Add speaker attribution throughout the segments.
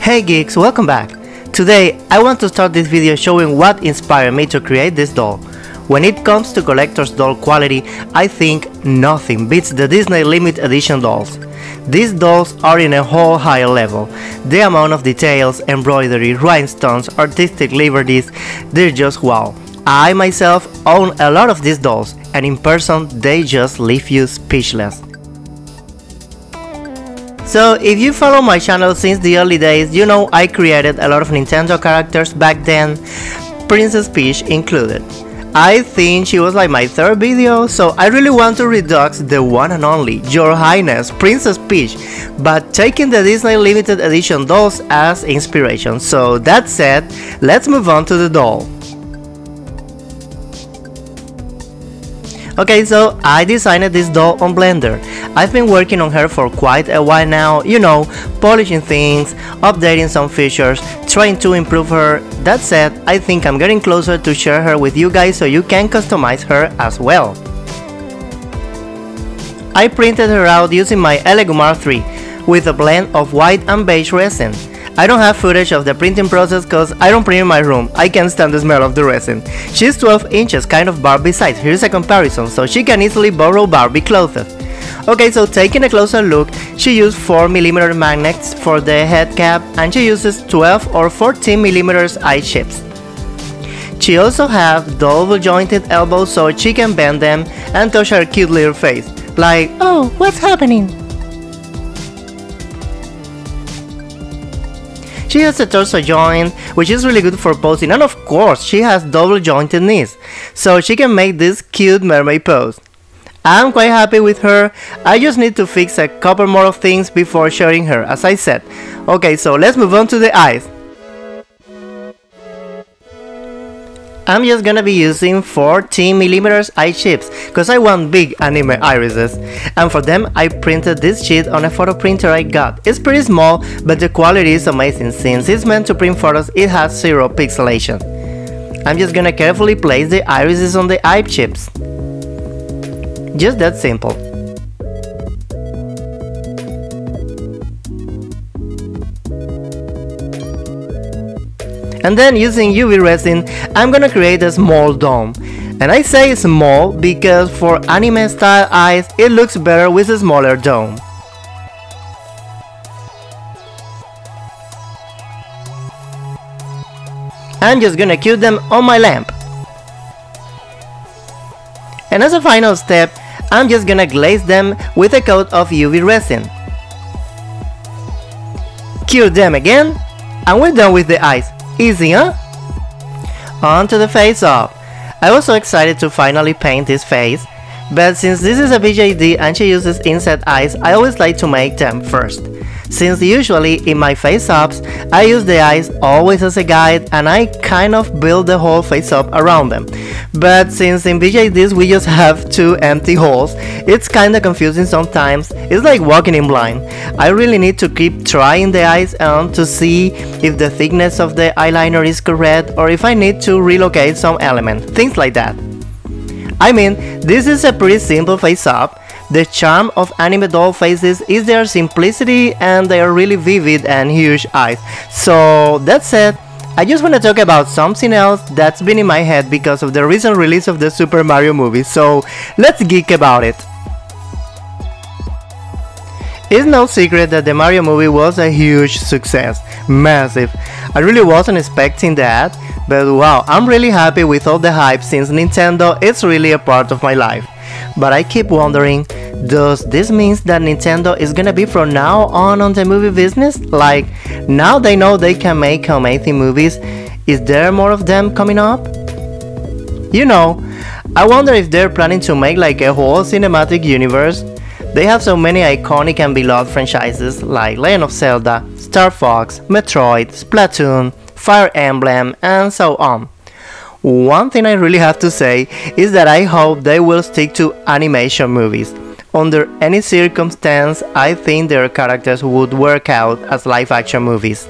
Speaker 1: Hey geeks, welcome back! Today I want to start this video showing what inspired me to create this doll. When it comes to collector's doll quality, I think nothing beats the Disney Limited Edition dolls. These dolls are in a whole higher level. The amount of details, embroidery, rhinestones, artistic liberties, they're just wow. I myself own a lot of these dolls, and in person they just leave you speechless. So if you follow my channel since the early days, you know I created a lot of Nintendo characters back then, Princess Peach included. I think she was like my third video, so I really want to redux the one and only, Your Highness, Princess Peach, but taking the Disney Limited Edition dolls as inspiration. So that said, let's move on to the doll. Okay, so I designed this doll on Blender. I've been working on her for quite a while now, you know, polishing things, updating some features, trying to improve her. That said, I think I'm getting closer to share her with you guys so you can customize her as well. I printed her out using my Elegumar 3 with a blend of white and beige resin. I don't have footage of the printing process cause I don't print in my room, I can't stand the smell of the resin. She's 12 inches, kind of Barbie size, here's a comparison, so she can easily borrow Barbie clothes. Okay, so taking a closer look, she used 4mm magnets for the head cap and she uses 12 or 14mm eye chips. She also have double jointed elbows so she can bend them and touch her cute little face, like, oh, what's happening? She has a torso joint, which is really good for posing, and of course she has double jointed knees, so she can make this cute mermaid pose. I'm quite happy with her. I just need to fix a couple more of things before sharing her, as I said. Okay, so let's move on to the eyes. I'm just gonna be using 14mm eye chips, cause I want big anime irises, and for them I printed this sheet on a photo printer I got. It's pretty small, but the quality is amazing. Since it's meant to print photos, it has zero pixelation. I'm just gonna carefully place the irises on the eye chips. Just that simple. And then using UV resin, I'm gonna create a small dome. And I say small because for anime style eyes, it looks better with a smaller dome. I'm just gonna cue them on my lamp. And as a final step, I'm just gonna glaze them with a coat of UV resin. Cure them again, and we're done with the eyes. Easy, huh? On to the face up. I was so excited to finally paint this face, but since this is a BJD and she uses inset eyes, I always like to make them first. Since usually in my face ups, I use the eyes always as a guide and I kind of build the whole face up around them. But since in BJDs we just have two empty holes, it's kinda confusing sometimes. It's like walking in blind. I really need to keep trying the eyes on to see if the thickness of the eyeliner is correct or if I need to relocate some element, things like that. I mean, this is a pretty simple face up. The charm of anime doll faces is their simplicity and their really vivid and huge eyes. So that said, I just want to talk about something else that's been in my head because of the recent release of the Super Mario movie, so let's geek about it. It's no secret that the Mario movie was a huge success, massive. I really wasn't expecting that, but wow, I'm really happy with all the hype since Nintendo is really a part of my life. But I keep wondering, does this mean that Nintendo is gonna be from now on the movie business? Like, now they know they can make amazing movies, is there more of them coming up? You know, I wonder if they're planning to make like a whole cinematic universe. They have so many iconic and beloved franchises like Legend of Zelda, Star Fox, Metroid, Splatoon, Fire Emblem, and so on. One thing I really have to say is that I hope they will stick to animation movies. Under any circumstance, I think their characters would work out as live-action movies.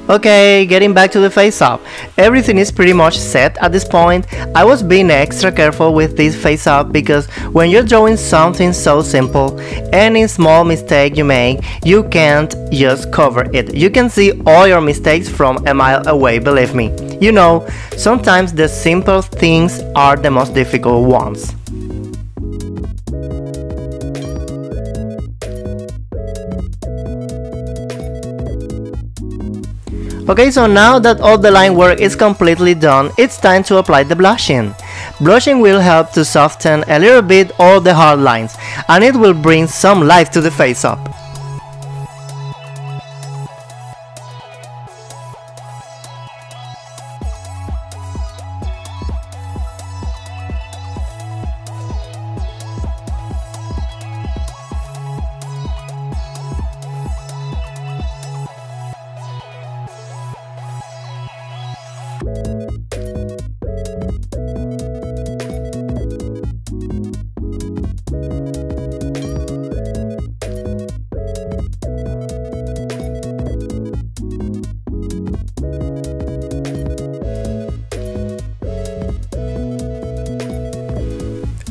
Speaker 1: Okay, getting back to the face-up. Everything is pretty much set at this point. I was being extra careful with this face-up because when you're drawing something so simple, any small mistake you make, you can't just cover it. You can see all your mistakes from a mile away, believe me. You know, sometimes the simple things are the most difficult ones. Okay, so now that all the line work is completely done, it's time to apply the blushing. Blushing will help to soften a little bit all the hard lines, and it will bring some life to the face-up.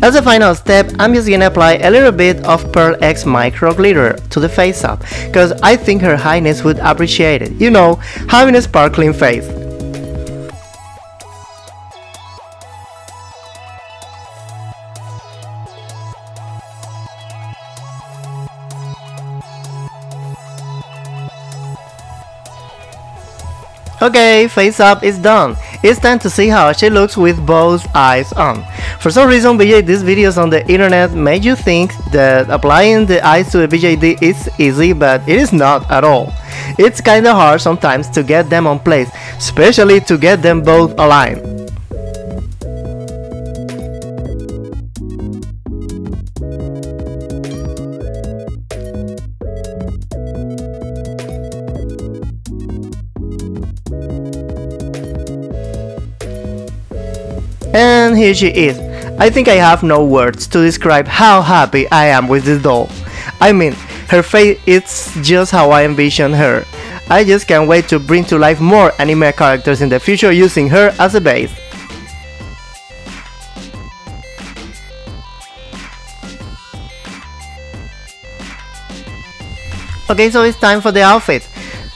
Speaker 1: As a final step, I'm just gonna apply a little bit of Pearl X Micro Glitter to the face-up, cause I think Her Highness would appreciate it, you know, having a sparkling face. Okay, face up is done. It's time to see how she looks with both eyes on. For some reason, BJD's videos on the internet made you think that applying the eyes to a BJD is easy, but it is not at all. It's kinda hard sometimes to get them on place, especially to get them both aligned. And here she is. I think I have no words to describe how happy I am with this doll. I mean, her face is just how I envision her. I just can't wait to bring to life more anime characters in the future using her as a base. Okay, so it's time for the outfit.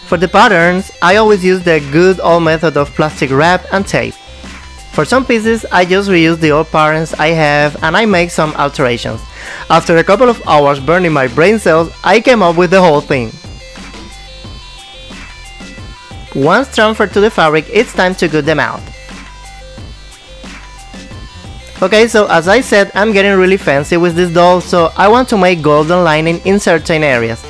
Speaker 1: For the patterns, I always use the good old method of plastic wrap and tape. For some pieces, I just reuse the old patterns I have and I make some alterations. After a couple of hours burning my brain cells, I came up with the whole thing. Once transferred to the fabric, it's time to cut them out. Okay, so as I said, I'm getting really fancy with this doll, so I want to make golden lining in certain areas.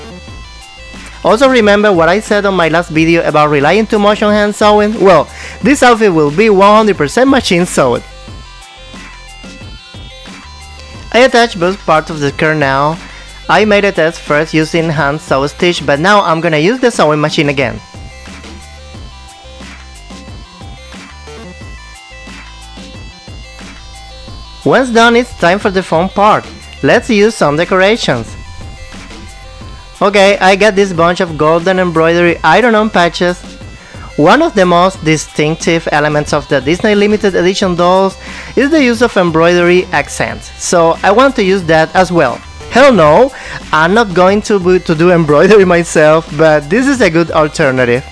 Speaker 1: Also remember what I said on my last video about relying too much on hand sewing? Well, this outfit will be 100% machine sewed. I attached both parts of the skirt now. I made a test first using hand sew stitch, but now I'm gonna use the sewing machine again. Once done, it's time for the fun part. Let's use some decorations. Okay, I got this bunch of golden embroidery iron-on patches. One of the most distinctive elements of the Disney limited edition dolls is the use of embroidery accents, so I want to use that as well. Hell no, I'm not going to do embroidery myself, but this is a good alternative.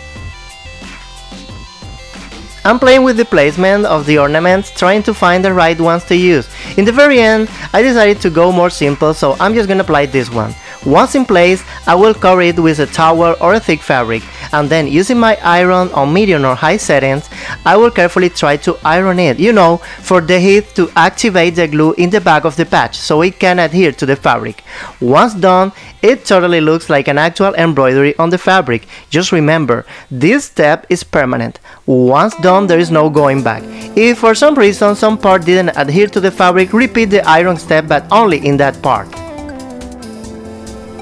Speaker 1: I'm playing with the placement of the ornaments, trying to find the right ones to use. In the very end, I decided to go more simple, so I'm just gonna apply this one. Once in place, I will cover it with a towel or a thick fabric, and then using my iron on medium or high settings, I will carefully try to iron it, you know, for the heat to activate the glue in the back of the patch so it can adhere to the fabric. Once done, it totally looks like an actual embroidery on the fabric. Just remember, this step is permanent. Once done, there is no going back. If for some reason some part didn't adhere to the fabric, repeat the iron step, but only in that part.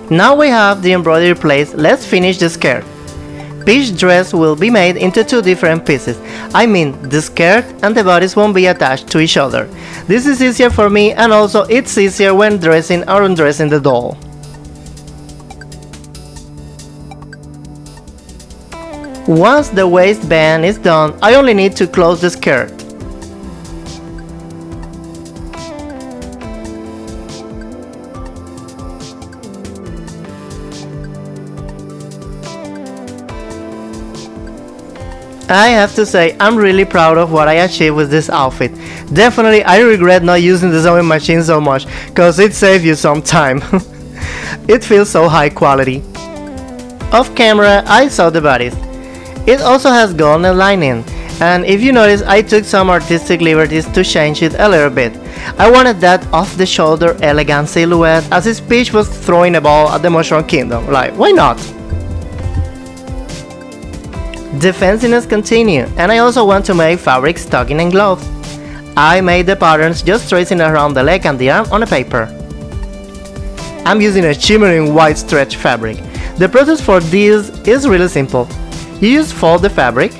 Speaker 1: Now we have the embroidery placed, let's finish the skirt. Each dress will be made into two different pieces. I mean, the skirt and the bodice won't be attached to each other. This is easier for me, and also it's easier when dressing or undressing the doll. Once the waistband is done, I only need to close the skirt. I have to say, I'm really proud of what I achieved with this outfit. Definitely, I regret not using the sewing machine so much, cause it saves you some time. It feels so high quality. Off camera, I saw the bodice. It also has golden lining, and if you notice, I took some artistic liberties to change it a little bit. I wanted that off-the-shoulder elegant silhouette as if Peach was throwing a ball at the Mushroom Kingdom. Like, why not? The fanciness continue, and I also want to make fabric stocking and gloves. I made the patterns just tracing around the leg and the arm on a paper. I'm using a shimmering white stretch fabric. The process for this is really simple. You just fold the fabric,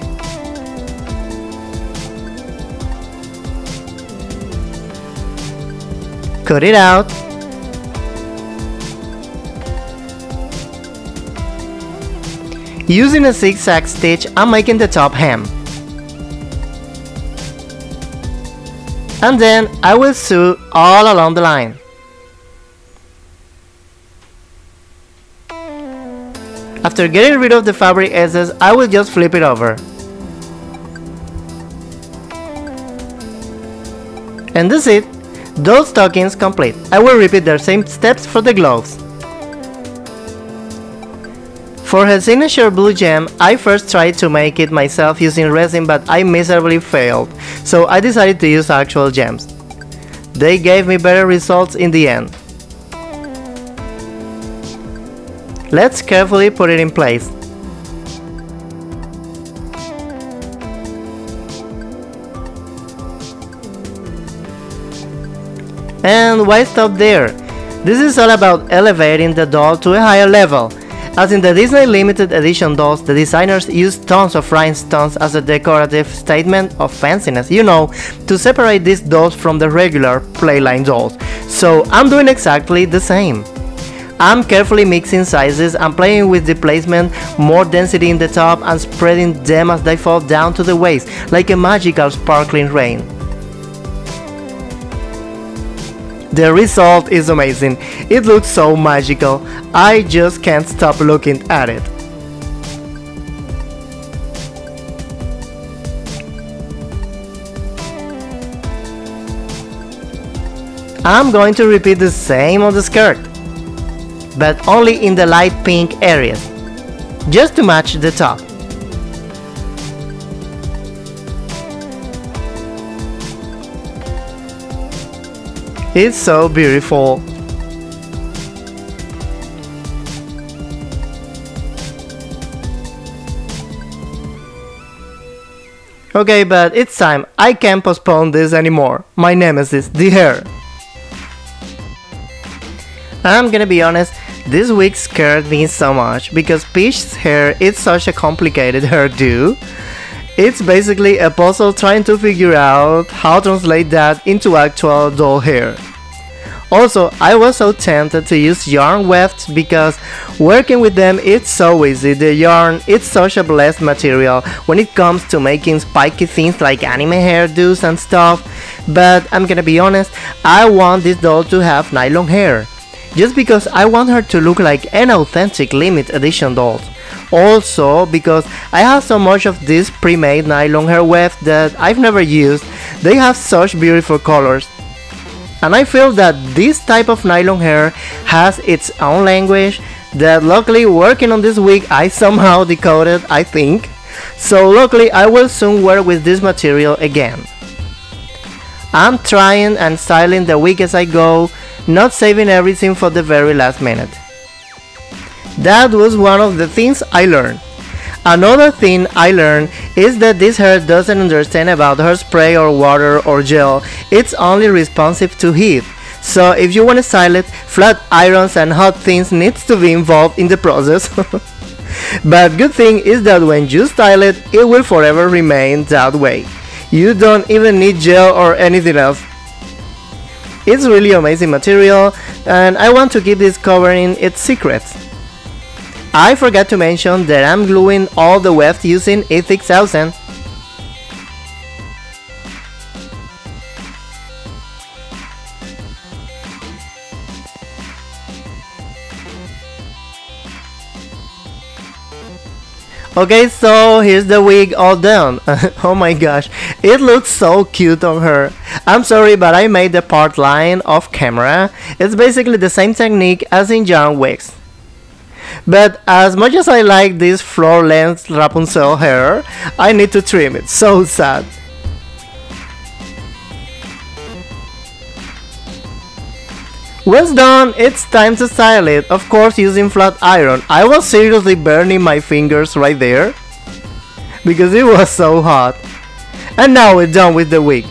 Speaker 1: cut it out, using a zigzag stitch, I'm making the top hem. And then I will sew all along the line. After getting rid of the fabric excess, I will just flip it over. And that's it. Those stockings complete. I will repeat the same steps for the gloves. For her signature blue gem, I first tried to make it myself using resin, but I miserably failed, so I decided to use actual gems. They gave me better results in the end. Let's carefully put it in place. And why stop there? This is all about elevating the doll to a higher level. As in the Disney limited edition dolls, the designers use tons of rhinestones as a decorative statement of fanciness, you know, to separate these dolls from the regular playline dolls. So I'm doing exactly the same. I'm carefully mixing sizes and playing with the placement, more density in the top and spreading them as they fall down to the waist, like a magical sparkling rain. The result is amazing. It looks so magical. I just can't stop looking at it. I'm going to repeat the same on the skirt, but only in the light pink areas, just to match the top. It's so beautiful. Okay, but it's time. I can't postpone this anymore. My nemesis, the hair. I'm gonna be honest, this week's skirt means so much because Peach's hair is such a complicated hairdo. It's basically a puzzle trying to figure out how to translate that into actual doll hair. Also, I was so tempted to use yarn wefts because working with them it's so easy. The yarn is such a blessed material when it comes to making spiky things like anime hairdos and stuff, but I'm gonna be honest, I want this doll to have nylon hair, just because I want her to look like an authentic limited edition doll. Also because I have so much of this pre-made nylon hair weft that I've never used. They have such beautiful colors. And I feel that this type of nylon hair has its own language that luckily working on this week I somehow decoded, I think. So luckily I will soon work with this material again. I'm trying and styling the week as I go, not saving everything for the very last minute. That was one of the things I learned. Another thing I learned is that this hair doesn't understand about hairspray or water or gel, it's only responsive to heat. So if you want to style it, flat irons and hot things needs to be involved in the process. But good thing is that when you style it, it will forever remain that way. You don't even need gel or anything else. It's really amazing material and I want to keep this covering its secrets. I forgot to mention that I'm gluing all the webs using E6000. Okay, so here's the wig all done. Oh my gosh, it looks so cute on her. I'm sorry, but I made the part line off camera. It's basically the same technique as in John wigs. But as much as I like this floor-length Rapunzel hair, I need to trim it. So sad. Once done, it's time to style it, of course using flat iron. I was seriously burning my fingers right there because it was so hot. And now we're done with the wig.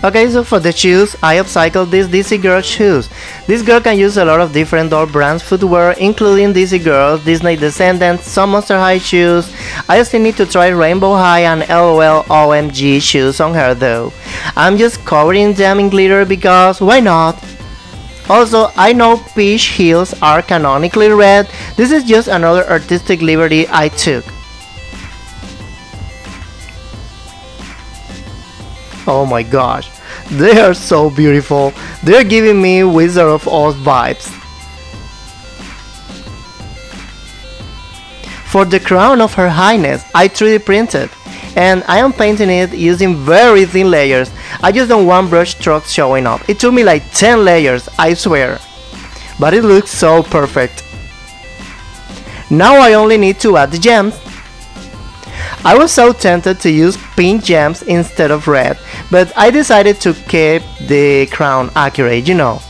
Speaker 1: Okay, so for the shoes, I upcycled these DC Girl shoes. This girl can use a lot of different doll brands footwear, including DC Girls, Disney Descendants, some Monster High shoes. I still need to try Rainbow High and LOL OMG shoes on her though. I'm just covering them in glitter because why not? Also, I know Peach heels are canonically red. This is just another artistic liberty I took. Oh my gosh, they are so beautiful. They're giving me Wizard of Oz vibes. For the crown of Her Highness, I 3D printed, and I am painting it using very thin layers. I just don't want brush strokes showing up. It took me like 10 layers, I swear. But it looks so perfect. Now I only need to add the gems. I was so tempted to use pink gems instead of red, but I decided to keep the crown accurate, you know.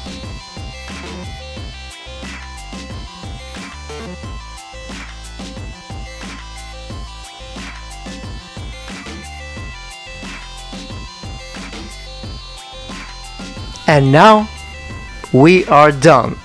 Speaker 1: And now we are done.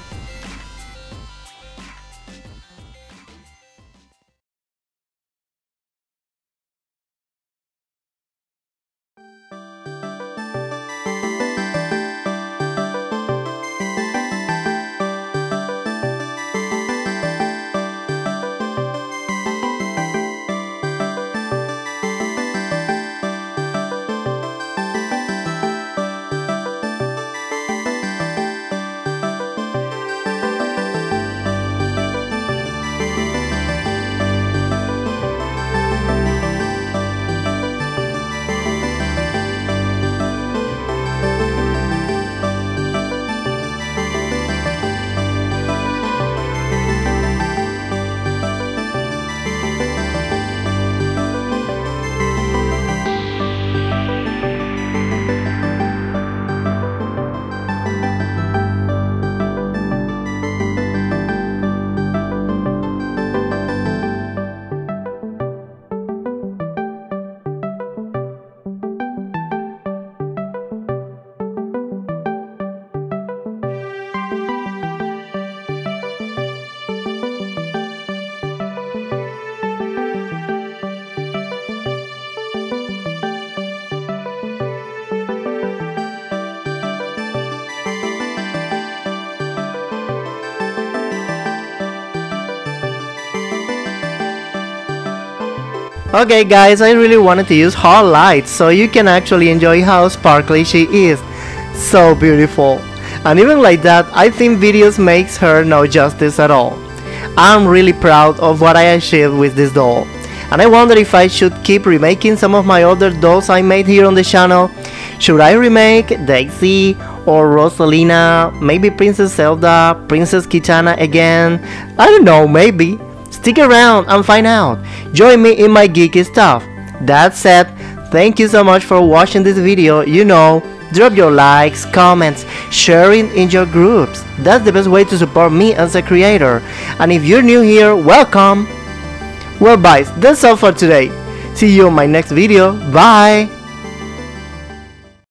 Speaker 1: Okay guys, I really wanted to use hot lights so you can actually enjoy how sparkly she is. So beautiful. And even like that, I think videos makes her no justice at all. I'm really proud of what I achieved with this doll. And I wonder if I should keep remaking some of my other dolls I made here on the channel. Should I remake Daisy or Rosalina, maybe Princess Zelda, Princess Kitana again? I don't know, maybe. Stick around and find out. Join me in my geeky stuff. That said, thank you so much for watching this video. You know, drop your likes, comments, sharing in your groups. That's the best way to support me as a creator. And if you're new here, welcome. Well guys, that's all for today. See you in my next video. Bye.